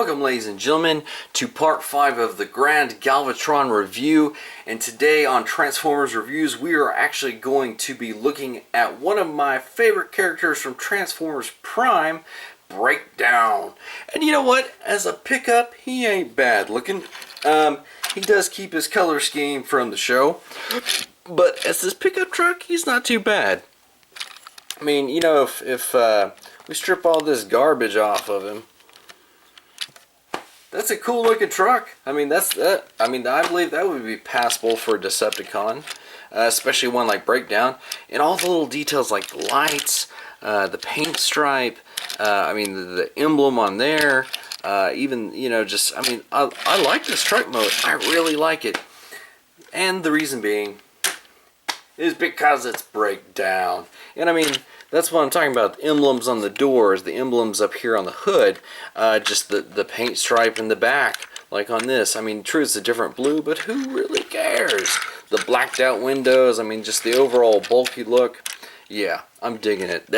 Welcome, ladies and gentlemen, to part 5 of the Grand Galvatron review. And today on Transformers Reviews, we are actually going to be looking at one of my favorite characters from Transformers Prime, Breakdown. And you know what? As a pickup, he ain't bad looking. He does keep his color scheme from the show, but as this pickup truck, he's not too bad. I mean, you know, if we strip all this garbage off of him, that's a cool looking truck. I mean, I believe that would be passable for a Decepticon, especially one like Breakdown. And all the little details like the lights, the paint stripe, the emblem on there, even, you know, just, I like this truck mode. I really like it. And the reason being is because it's Breakdown. And I mean, that's what I'm talking about. The emblems on the doors, the emblems up here on the hood, just the paint stripe in the back, like on this. I mean, true, it's a different blue, but who really cares? The blacked out windows, I mean, just the overall bulky look. Yeah, I'm digging it.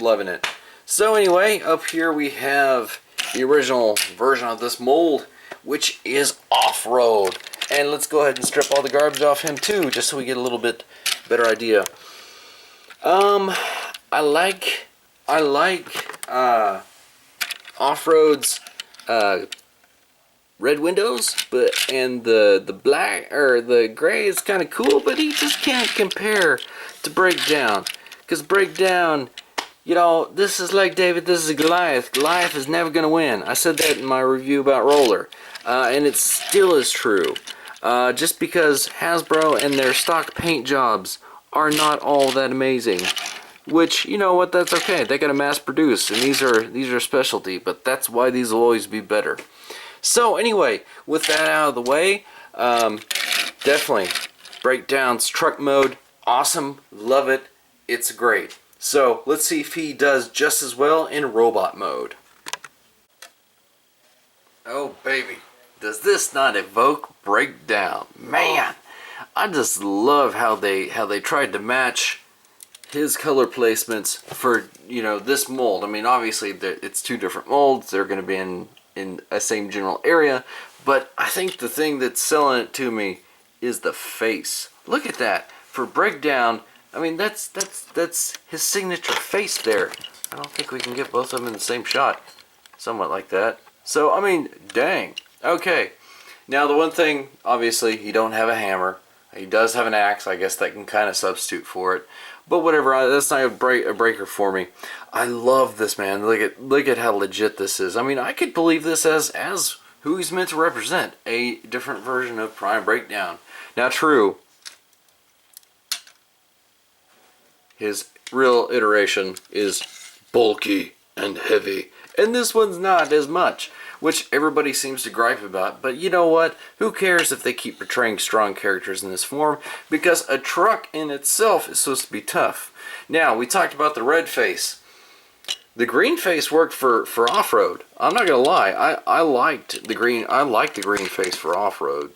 Loving it. So anyway, up here we have the original version of this mold, which is off-road. And let's go ahead and strip all the garbage off him too, just so we get a little bit better idea. I like Off-Road's red windows, and the black or the gray is kind of cool, but he just can't compare to Breakdown, because Breakdown, you know, this is like David, this is Goliath. Goliath is never gonna win. I said that in my review about Roller, and it still is true. Just because Hasbro and their stock paint jobs are not all that amazing, which, you know what, that's okay. They gotta mass produce, and these are specialty, but that's why these will always be better. So anyway, with that out of the way, definitely Breakdown's truck mode, awesome, love it, it's great. So let's see if he does just as well in robot mode. Oh baby, does this not evoke Breakdown? Man, I just love how they tried to match his color placements for, you know, this mold. I mean, obviously it's two different molds. They're going to be in a same general area, but I think the thing that's selling it to me is the face. Look at that. For Breakdown, I mean, that's his signature face there. I don't think we can get both of them in the same shot. Somewhat like that. So, I mean, dang. Okay. Now, the one thing, obviously, he don't have a hammer. He does have an axe. I guess that can kind of substitute for it. But whatever, that's not a breaker for me. I love this, man. Look at how legit this is. I mean, I could believe this as who he's meant to represent. A different version of Prime Breakdown. Now, true, his real iteration is bulky and heavy. And this one's not as much, which everybody seems to gripe about. But you know what? Who cares if they keep portraying strong characters in this form? Because a truck in itself is supposed to be tough. Now, we talked about the red face. The green face worked for off-road. I'm not gonna lie. I liked the green. I like the green face for off-road.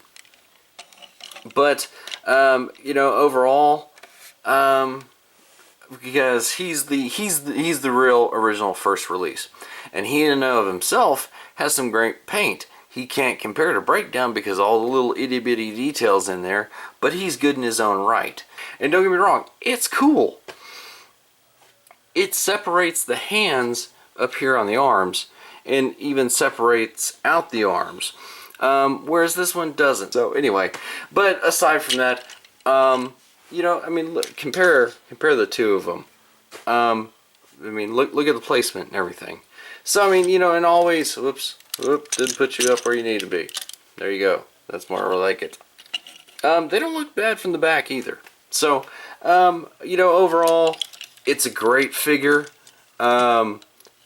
But you know, overall, because he's the real original first release, and he in and of himself has some great paint. He can't compare to Breakdown because all the little itty bitty details in there, but he's good in his own right. And don't get me wrong, it's cool. It separates the hands up here on the arms, and even separates out the arms, whereas this one doesn't. So anyway, but aside from that, you know, I mean, look, compare the two of them. I mean, look at the placement and everything. So I mean, you know, and always, whoops, didn't put you up where you need to be. There you go. That's more like it. They don't look bad from the back either. So, you know, overall, it's a great figure. I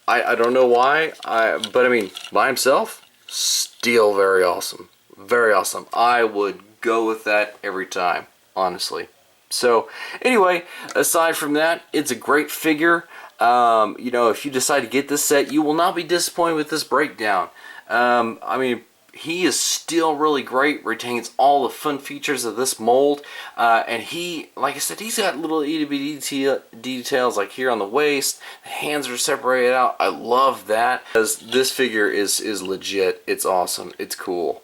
don't know why, but I mean, by himself, still very awesome. Very awesome. I would go with that every time, honestly. So, anyway, aside from that, it's a great figure. You know, if you decide to get this set, you will not be disappointed with this Breakdown. I mean, he is still really great, retains all the fun features of this mold, and he, like I said, he's got little itty bitty details like here on the waist. The hands are separated out. I love that, because this figure is legit. It's awesome. It's cool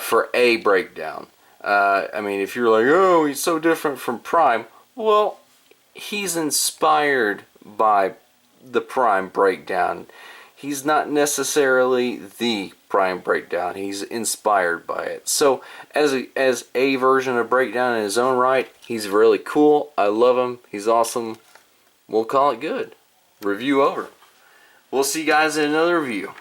for a breakdown. I mean, if you're like, oh, he's so different from Prime, well, he's inspired by the Prime breakdown. He's not necessarily the Prime breakdown. He's inspired by it. So as a version of breakdown in his own right, he's really cool. I love him. He's awesome. We'll call it good. Review over. We'll see you guys in another review.